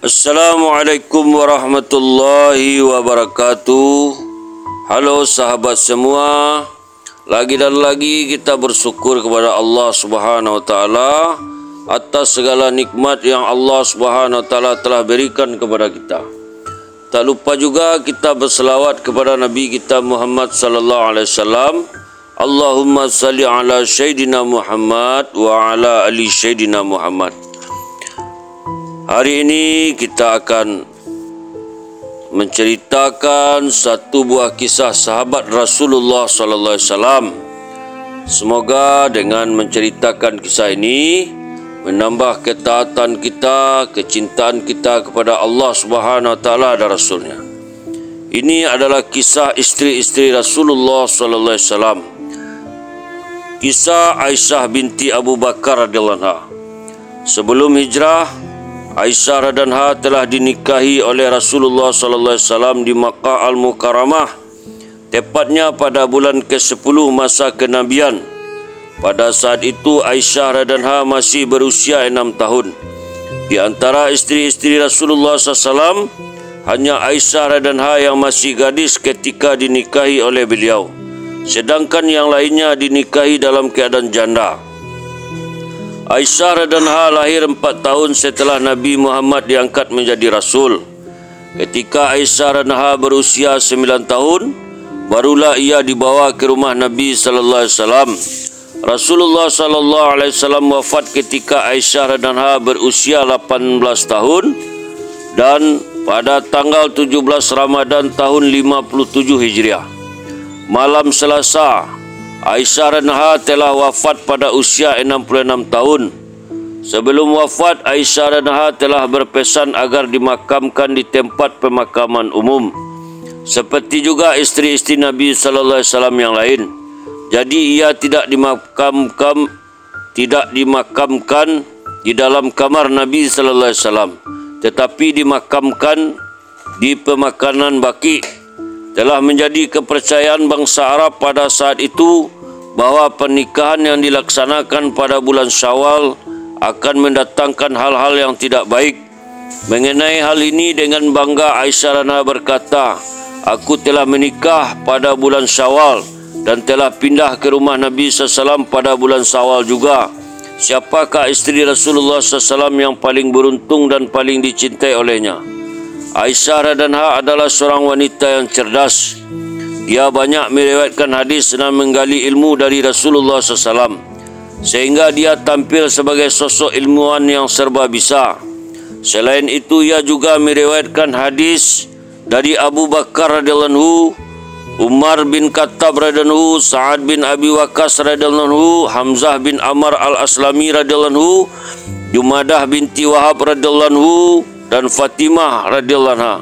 Assalamualaikum warahmatullahi wabarakatuh. Halo sahabat semua. Lagi dan lagi kita bersyukur kepada Allah Subhanahu wa taala atas segala nikmat yang Allah Subhanahu wa taala telah berikan kepada kita. Tak lupa juga kita berselawat kepada Nabi kita Muhammad sallallahu alaihi wasallam. Allahumma salli ala sayyidina Muhammad wa ala ali sayyidina Muhammad. Hari ini kita akan menceritakan satu buah kisah sahabat Rasulullah sallallahu alaihi wasallam. Semoga dengan menceritakan kisah ini menambah ketaatan kita, kecintaan kita kepada Allah Subhanahu wa taala dan Rasulnya. Ini adalah kisah isteri-isteri Rasulullah sallallahu alaihi wasallam. Kisah Aisyah binti Abu Bakar radhiyallahu anha. Sebelum hijrah, Aisyah radhiyallahu anha telah dinikahi oleh Rasulullah sallallahu alaihi wasallam di Makkah Al-Mukarramah, tepatnya pada bulan ke-10 masa kenabian. Pada saat itu Aisyah radhiyallahu anha masih berusia 6 tahun. Di antara isteri-isteri Rasulullah sallallahu alaihi wasallam, hanya Aisyah radhiyallahu anha yang masih gadis ketika dinikahi oleh beliau, sedangkan yang lainnya dinikahi dalam keadaan janda. Aisyah radhiyallahu anha lahir 4 tahun setelah Nabi Muhammad diangkat menjadi Rasul. Ketika Aisyah radhiyallahu anha berusia 9 tahun, barulah ia dibawa ke rumah Nabi sallallahu alaihi wasallam. Rasulullah sallallahu alaihi wasallam wafat ketika Aisyah radhiyallahu anha berusia 18 tahun dan pada tanggal 17 Ramadan tahun 57 Hijriah. Malam Selasa, Aisyah radhiyallahu anha telah wafat pada usia 66 tahun. Sebelum wafat, Aisyah radhiyallahu anha telah berpesan agar dimakamkan di tempat pemakaman umum, seperti juga isteri-isteri Nabi sallallahu alaihi wasallam yang lain. Jadi ia tidak dimakamkan di dalam kamar Nabi sallallahu alaihi wasallam, tetapi dimakamkan di pemakaman Baqi. Telah menjadi kepercayaan bangsa Arab pada saat itu bahawa pernikahan yang dilaksanakan pada bulan Syawal akan mendatangkan hal-hal yang tidak baik. Mengenai hal ini dengan bangga Aisyah radhiyallahu anha berkata, "Aku telah menikah pada bulan Syawal dan telah pindah ke rumah Nabi SAW pada bulan Syawal juga. Siapakah isteri Rasulullah SAW yang paling beruntung dan paling dicintai olehnya?" Aisyah radhiyallahu anha adalah seorang wanita yang cerdas. Dia banyak meriwayatkan hadis dan menggali ilmu dari Rasulullah SAW, sehingga dia tampil sebagai sosok ilmuwan yang serba bisa. Selain itu, ia juga meriwayatkan hadis dari Abu Bakar radhiyallahu anhu, Umar bin Khattab radhiyallahu anhu, Sa'ad bin Abi Waqqas radhiyallahu anhu, Hamzah bin Amr al-Aslami radhiyallahu anhu, Jumadah binti Wahab radhiyallahu anhu, dan Fatimah radhiyallahu anha.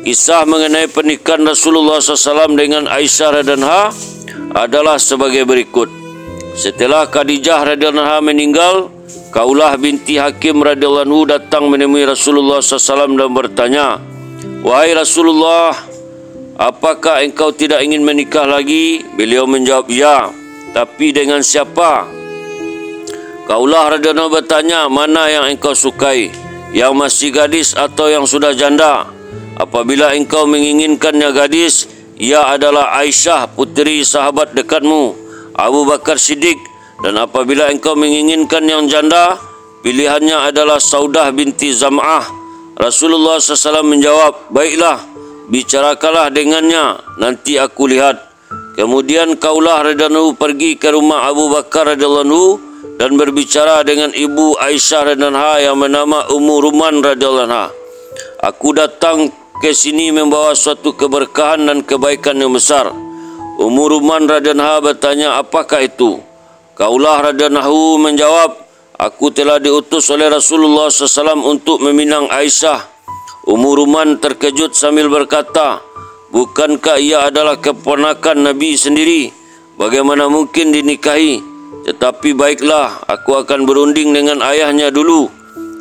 Kisah mengenai pernikahan Rasulullah SAW dengan Aisyah radhiyallahu anha adalah sebagai berikut. Setelah Khadijah radhiyallahu anha meninggal, Kaulah binti Hakim radhiyallahu anhu datang menemui Rasulullah SAW dan bertanya, "Wahai Rasulullah, apakah engkau tidak ingin menikah lagi?" Beliau menjawab, "Ya, tapi dengan siapa?" Kaulah radhiyallahu anhu bertanya, "Mana yang engkau sukai, yang masih gadis atau yang sudah janda?" Apabila engkau menginginkannya gadis, ia adalah Aisyah, puteri sahabat dekatmu, Abu Bakar Siddiq. Dan apabila engkau menginginkan yang janda, pilihannya adalah Saudah binti Zam'ah. Rasulullah SAW menjawab, "Baiklah, bicarakanlah dengannya, nanti aku lihat." Kemudian Kaulah radhiyallahu anhu pergi ke rumah Abu Bakar radhiyallahu anhu dan berbicara dengan ibu Aisyah radhiyallahu anha yang bernama Ummu Ruman radhiyallahu anha. "Aku datang ke sini membawa suatu keberkahan dan kebaikan yang besar." Ummu Ruman radhiyallahu anha bertanya, "Apakah itu?" Kaulah radhiyallahu anhu menjawab, "Aku telah diutus oleh Rasulullah SAW untuk meminang Aisyah." Ummu Ruman terkejut sambil berkata, "Bukankah ia adalah keponakan Nabi sendiri? Bagaimana mungkin dinikahi? Tetapi baiklah, aku akan berunding dengan ayahnya dulu."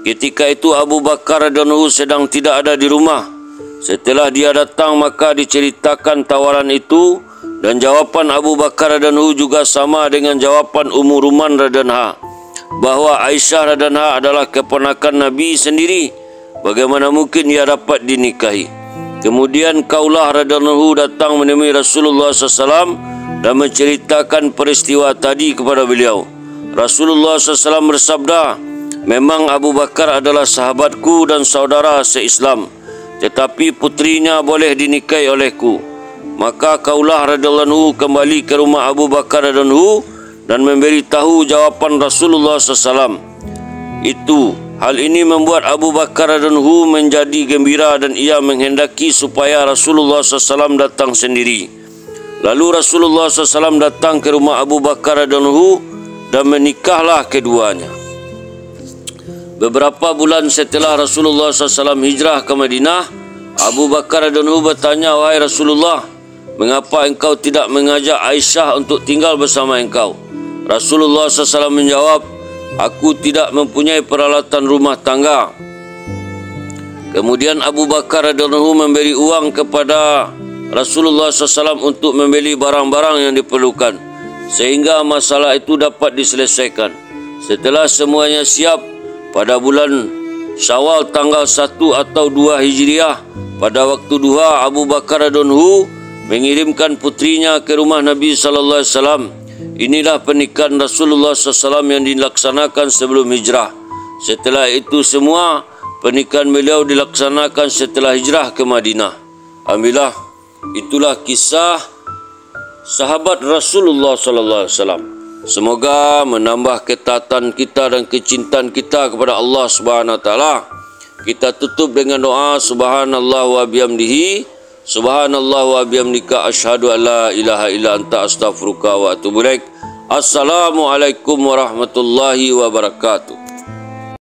Ketika itu Abu Bakar radhiyallahu anhu sedang tidak ada di rumah. Setelah dia datang, maka diceritakan tawaran itu, dan jawapan Abu Bakar radhiyallahu anhu juga sama dengan jawapan Ummu Ruman radhiyallahu anha, bahawa Aisyah radhiyallahu anha adalah keponakan Nabi sendiri. bagaimana mungkin ia dapat dinikahi? Kemudian Kaulah radhiyallahu datang menemui Rasulullah SAW dan menceritakan peristiwa tadi kepada beliau. Rasulullah SAW bersabda, memang Abu Bakar adalah sahabatku dan saudara se-Islam, tetapi putrinya boleh dinikahi olehku. Maka Kaulah radhiyallahu kembali ke rumah Abu Bakar radhiyallahu dan memberitahu jawapan Rasulullah SAW. Hal ini membuat Abu Bakar radhiyallahu menjadi gembira dan ia menghendaki supaya Rasulullah SAW datang sendiri. Lalu Rasulullah SAW datang ke rumah Abu Bakar radhiyallahu dan menikahlah keduanya. Beberapa bulan setelah Rasulullah SAW hijrah ke Madinah, Abu Bakar radhiyallahu bertanya, wahai Rasulullah, mengapa engkau tidak mengajak Aisyah untuk tinggal bersama engkau? Rasulullah SAW menjawab, aku tidak mempunyai peralatan rumah tangga. Kemudian Abu Bakar radhiyallahu memberi uang kepada Rasulullah SAW untuk membeli barang-barang yang diperlukan, sehingga masalah itu dapat diselesaikan. Setelah semuanya siap, pada bulan Syawal tanggal 1 atau 2 Hijriah, pada waktu duha, Abu Bakar radhiyallahu mengirimkan putrinya ke rumah Nabi SAW. Inilah pernikahan Rasulullah SAW yang dilaksanakan sebelum hijrah. Setelah itu semua, pernikahan beliau dilaksanakan setelah hijrah ke Madinah. Alhamdulillah, itulah kisah sahabat Rasulullah SAW. Semoga menambah ketaatan kita dan kecintaan kita kepada Allah Subhanahu Wa Taala. Kita tutup dengan doa Subhanallah wa bihamdihi, Subhanallah wa bihamdika, asyhadu an la ilaha illa anta, astaghfiruka wa atubu ilaik. Assalamualaikum warahmatullahi wabarakatuh.